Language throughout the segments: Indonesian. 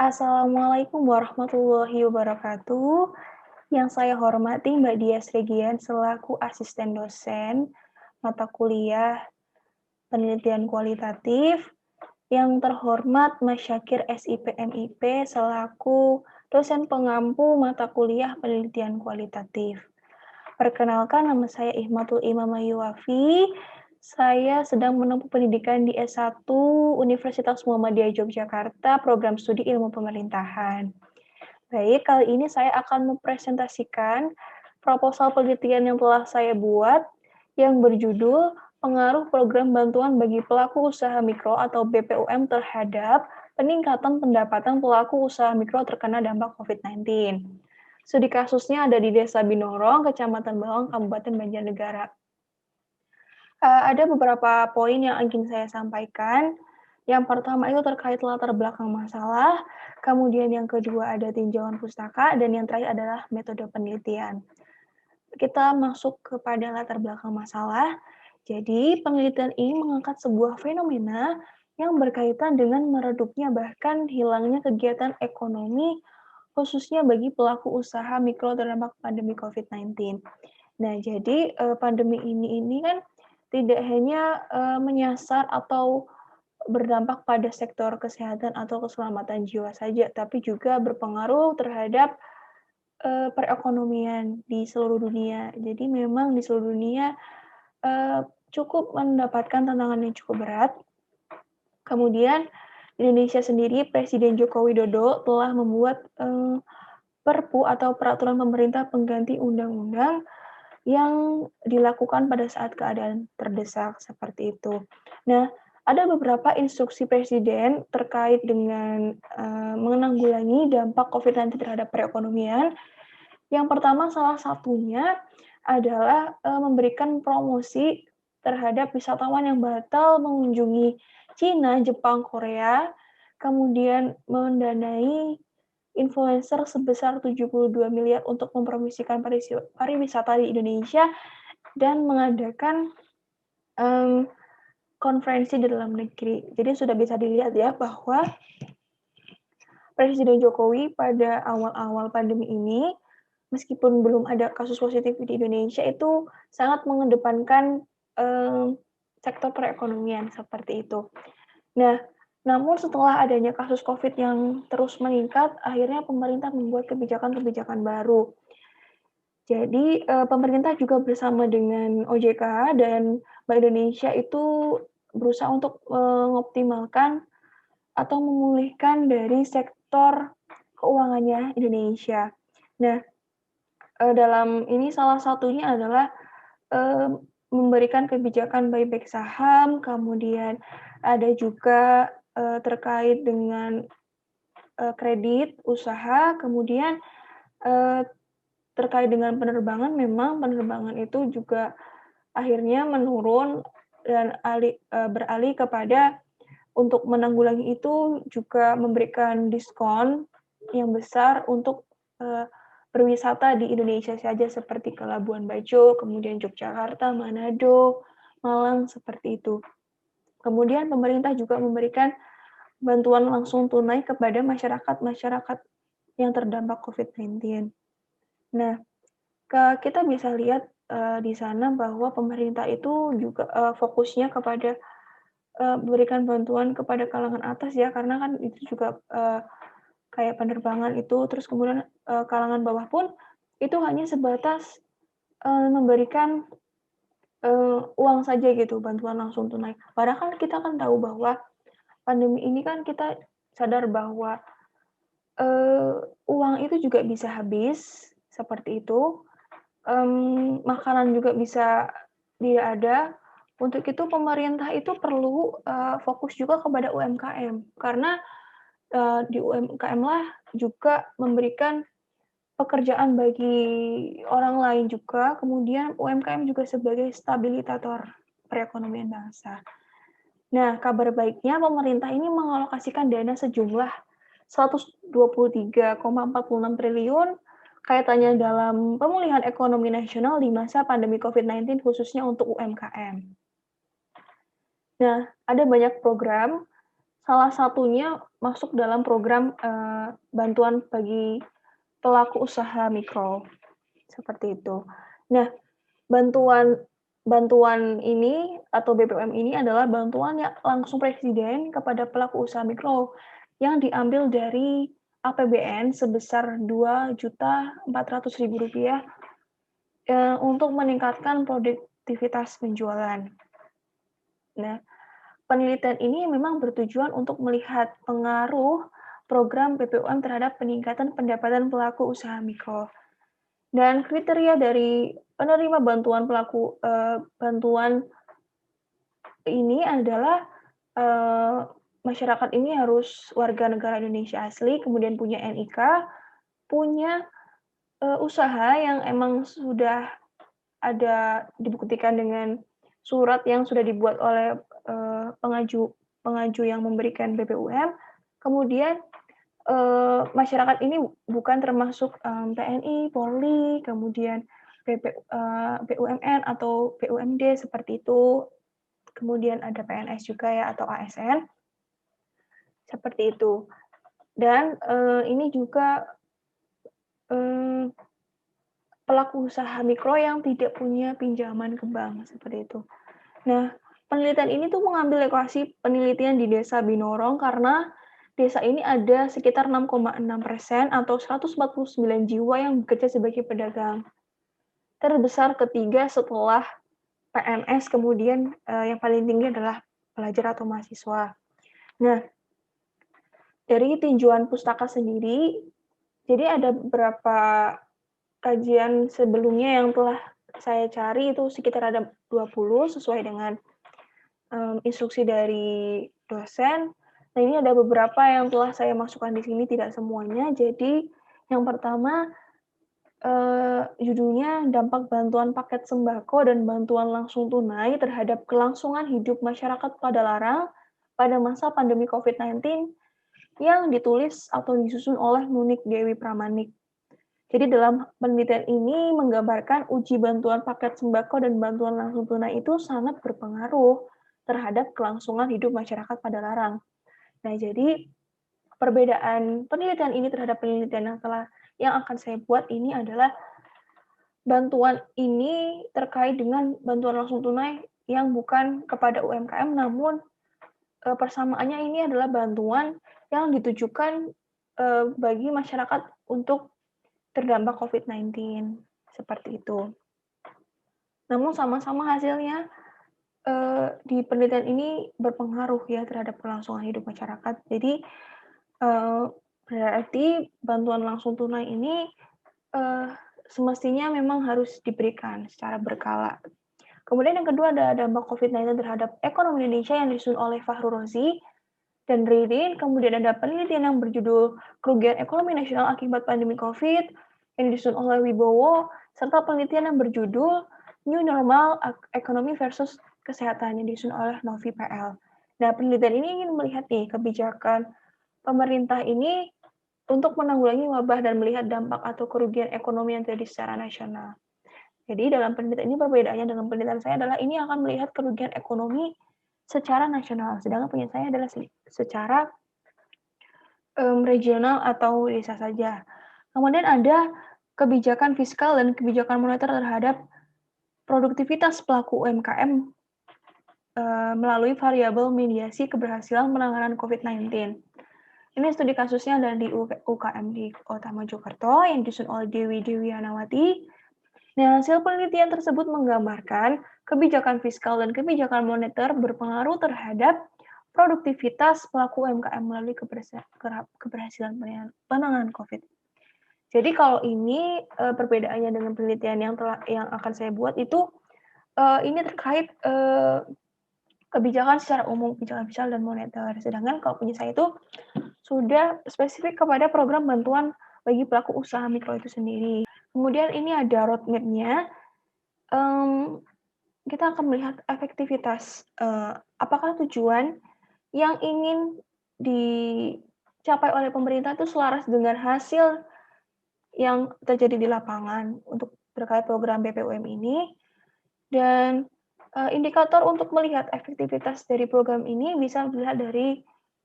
Assalamualaikum warahmatullahi wabarakatuh. Yang saya hormati Mbak Dias Regian selaku asisten dosen mata kuliah penelitian kualitatif. Yang terhormat Mas Syakir SIP MIP selaku dosen pengampu mata kuliah penelitian kualitatif. Perkenalkan, nama saya Ihmatul Imamah Yuwafi. Saya sedang menempuh pendidikan di S1 Universitas Muhammadiyah Yogyakarta, program studi ilmu pemerintahan. Baik, kali ini saya akan mempresentasikan proposal penelitian yang telah saya buat yang berjudul Pengaruh Program Bantuan bagi Pelaku Usaha Mikro atau BPUM terhadap peningkatan pendapatan pelaku usaha mikro terkena dampak COVID-19. Studi kasusnya ada di Desa Binorong, Kecamatan Bawang, Kabupaten Banjarnegara. Ada beberapa poin yang ingin saya sampaikan. Yang pertama itu terkait latar belakang masalah, kemudian yang kedua ada tinjauan pustaka, dan yang terakhir adalah metode penelitian. Kita masuk kepada latar belakang masalah. Jadi, penelitian ini mengangkat sebuah fenomena yang berkaitan dengan meredupnya bahkan hilangnya kegiatan ekonomi khususnya bagi pelaku usaha mikro terdampak pandemi COVID-19. Nah, jadi pandemi ini kan tidak hanya menyasar atau berdampak pada sektor kesehatan atau keselamatan jiwa saja, tapi juga berpengaruh terhadap perekonomian di seluruh dunia. Jadi memang di seluruh dunia cukup mendapatkan tantangan yang cukup berat. Kemudian Indonesia sendiri, Presiden Joko Widodo telah membuat Perpu atau peraturan pemerintah pengganti undang-undang yang dilakukan pada saat keadaan terdesak seperti itu. Nah, ada beberapa instruksi Presiden terkait dengan menanggulangi dampak COVID-19 terhadap perekonomian. Yang pertama, salah satunya adalah memberikan promosi terhadap wisatawan yang batal mengunjungi Cina, Jepang, Korea, kemudian mendanai influencer sebesar 72 miliar untuk mempromosikan pariwisata di Indonesia dan mengadakan konferensi di dalam negeri. Jadi sudah bisa dilihat ya bahwa Presiden Jokowi pada awal-awal pandemi ini, meskipun belum ada kasus positif di Indonesia, itu sangat mengedepankan sektor perekonomian seperti itu. Nah, namun setelah adanya kasus COVID yang terus meningkat, akhirnya pemerintah membuat kebijakan-kebijakan baru. Jadi, pemerintah juga bersama dengan OJK dan Bank Indonesia itu berusaha untuk mengoptimalkan atau memulihkan dari sektor keuangannya Indonesia. Nah, dalam ini salah satunya adalah memberikan kebijakan buyback saham, kemudian ada juga terkait dengan kredit usaha, kemudian terkait dengan penerbangan, memang penerbangan itu juga akhirnya menurun dan beralih kepada untuk menanggulangi itu juga memberikan diskon yang besar untuk berwisata di Indonesia saja seperti ke Labuan Bajo, kemudian Yogyakarta, Manado, Malang, seperti itu. Kemudian pemerintah juga memberikan bantuan langsung tunai kepada masyarakat yang terdampak COVID-19. Nah, kita bisa lihat di sana bahwa pemerintah itu juga fokusnya kepada berikan bantuan kepada kalangan atas ya, karena kan itu juga kayak penerbangan itu, terus kemudian kalangan bawah pun itu hanya sebatas memberikan uang saja gitu, bantuan langsung tunai. Padahal kita kan tahu bahwa pandemi ini kan kita sadar bahwa uang itu juga bisa habis, seperti itu. Makanan juga bisa tidak ada. Untuk itu pemerintah itu perlu fokus juga kepada UMKM, karena di UMKM lah juga memberikan pekerjaan bagi orang lain juga, kemudian UMKM juga sebagai stabilisator perekonomian bangsa. Nah, kabar baiknya pemerintah ini mengalokasikan dana sejumlah 123,46 triliun kaitannya dalam pemulihan ekonomi nasional di masa pandemi COVID-19 khususnya untuk UMKM. Nah, ada banyak program salah satunya masuk dalam program, bantuan bagi pelaku usaha mikro, seperti itu. Nah, bantuan bantuan ini atau BBM ini adalah bantuan yang langsung presiden kepada pelaku usaha mikro yang diambil dari APBN sebesar Rp2.400.000 untuk meningkatkan produktivitas penjualan. Nah, penelitian ini memang bertujuan untuk melihat pengaruh program BBM terhadap peningkatan pendapatan pelaku usaha mikro. Dan kriteria dari penerima bantuan ini adalah, masyarakat ini harus warga negara Indonesia asli, kemudian punya NIK, punya, usaha yang emang sudah ada dibuktikan dengan surat yang sudah dibuat oleh, pengaju pengaju yang memberikan BBUM, kemudian, masyarakat ini bukan termasuk, TNI, Polri, kemudian BUMN atau BUMD seperti itu, kemudian ada PNS juga ya atau ASN, seperti itu. Dan, ini juga, eee, pelaku usaha mikro yang tidak punya pinjaman ke bank, seperti itu. Nah, penelitian ini tuh mengambil lokasi penelitian di Desa Binorong karena desa ini ada sekitar 6,6% atau 149 jiwa yang bekerja sebagai pedagang. Terbesar ketiga setelah PNS, kemudian, yang paling tinggi adalah pelajar atau mahasiswa. Nah, dari tinjauan pustaka sendiri, jadi ada beberapa kajian sebelumnya yang telah saya cari itu sekitar ada 20 sesuai dengan instruksi dari dosen. Nah, ini ada beberapa yang telah saya masukkan di sini, tidak semuanya. Jadi, yang pertama, judulnya Dampak Bantuan Paket Sembako dan Bantuan Langsung Tunai terhadap Kelangsungan Hidup Masyarakat Padalarang pada masa pandemi COVID-19 yang ditulis atau disusun oleh Nunik Dewi Pramanik. Jadi dalam penelitian ini menggambarkan uji bantuan paket sembako dan bantuan langsung tunai itu sangat berpengaruh terhadap kelangsungan hidup masyarakat Padalarang. Nah, jadi perbedaan penelitian ini terhadap penelitian yang akan saya buat ini adalah bantuan ini terkait dengan bantuan langsung tunai yang bukan kepada UMKM, namun persamaannya ini adalah bantuan yang ditujukan bagi masyarakat untuk terdampak COVID-19, seperti itu. Namun sama-sama hasilnya di penelitian ini berpengaruh ya terhadap kelangsungan hidup masyarakat. Jadi berarti bantuan langsung tunai ini semestinya memang harus diberikan secara berkala. Kemudian yang kedua ada dampak COVID-19 terhadap ekonomi Indonesia yang disusun oleh Fahru Rozi dan Ririn. Kemudian ada penelitian yang berjudul Kerugian Ekonomi Nasional Akibat Pandemi COVID yang disusun oleh Wibowo, serta penelitian yang berjudul New Normal Ekonomi versus Kesehatan yang disusun oleh Novi PL. Nah, penelitian ini ingin melihat nih kebijakan pemerintah ini untuk menanggulangi wabah dan melihat dampak atau kerugian ekonomi yang terjadi secara nasional. Jadi dalam penelitian ini perbedaannya dengan penelitian saya adalah ini akan melihat kerugian ekonomi secara nasional, sedangkan penelitian saya adalah secara regional atau desa saja. Kemudian ada kebijakan fiskal dan kebijakan moneter terhadap produktivitas pelaku UMKM melalui variabel mediasi keberhasilan penanganan COVID-19. Ini studi kasusnya ada di UKM di Kota Mojokerto yang disusun oleh Dewi Hanawati. Nah, hasil penelitian tersebut menggambarkan kebijakan fiskal dan kebijakan moneter berpengaruh terhadap produktivitas pelaku UMKM melalui keberhasilan penanganan COVID. Jadi kalau ini perbedaannya dengan penelitian yang akan saya buat itu ini terkait kebijakan secara umum, kebijakan fiskal dan moneter. Sedangkan kalau punya saya itu sudah spesifik kepada program bantuan bagi pelaku usaha mikro itu sendiri. Kemudian ini ada roadmap-nya. Kita akan melihat efektivitas, apakah tujuan yang ingin dicapai oleh pemerintah itu selaras dengan hasil yang terjadi di lapangan untuk terkait program BPUM ini, dan indikator untuk melihat efektivitas dari program ini bisa dilihat dari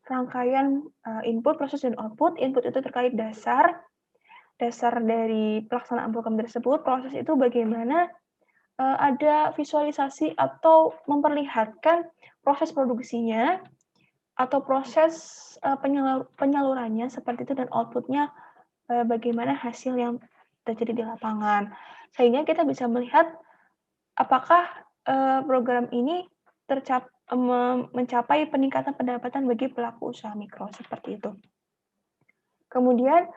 rangkaian input, proses, dan output. Input itu terkait dasar dari pelaksanaan program tersebut. Proses itu bagaimana ada visualisasi atau memperlihatkan proses produksinya atau proses penyalurannya seperti itu, dan output-nya bagaimana hasil yang terjadi di lapangan. Sehingga kita bisa melihat apakah program ini mencapai peningkatan pendapatan bagi pelaku usaha mikro, seperti itu. Kemudian,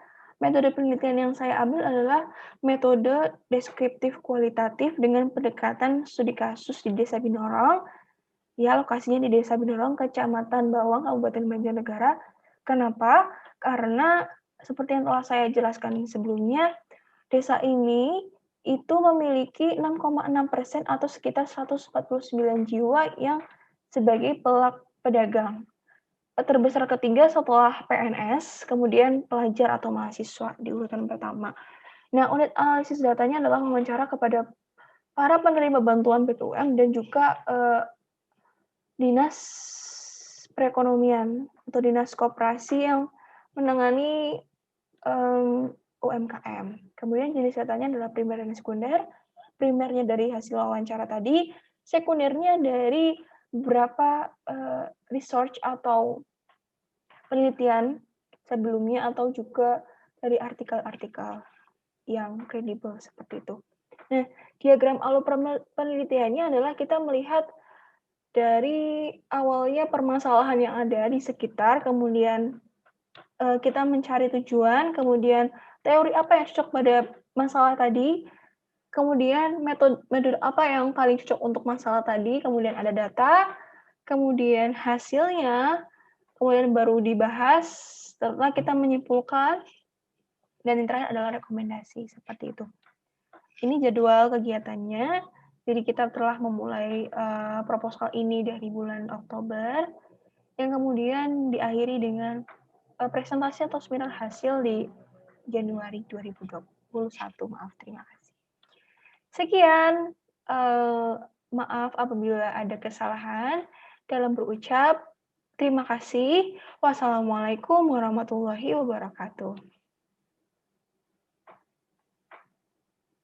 metode penelitian yang saya ambil adalah metode deskriptif kualitatif dengan pendekatan studi kasus di Desa Binorong. Ya, lokasinya di Desa Binorong, Kecamatan Bawang, Kabupaten Banjarnegara. Kenapa? Karena seperti yang telah saya jelaskan sebelumnya, desa ini itu memiliki 6,6% atau sekitar 149 jiwa yang sebagai pedagang. Terbesar ketiga setelah PNS, kemudian pelajar atau mahasiswa di urutan pertama. Nah, unit analisis datanya adalah wawancara kepada para penerima bantuan BPUM dan juga dinas perekonomian atau dinas koperasi yang menangani UMKM. Kemudian jenis datanya adalah primer dan sekunder. Primernya dari hasil wawancara tadi, sekundernya dari beberapa research atau penelitian sebelumnya atau juga dari artikel-artikel yang kredibel seperti itu. Nah, diagram alur penelitiannya adalah kita melihat dari awalnya permasalahan yang ada di sekitar, kemudian kita mencari tujuan, kemudian teori apa yang cocok pada masalah tadi, kemudian metode apa yang paling cocok untuk masalah tadi, kemudian ada data, kemudian hasilnya, kemudian baru dibahas, setelah kita menyimpulkan, dan yang terakhir adalah rekomendasi, seperti itu. Ini jadwal kegiatannya, jadi kita telah memulai proposal ini dari bulan Oktober, yang kemudian diakhiri dengan presentasi atau seminar hasil di Januari 2021. Maaf, terima kasih. Sekian, maaf apabila ada kesalahan dalam berucap. Terima kasih. Wassalamualaikum warahmatullahi wabarakatuh.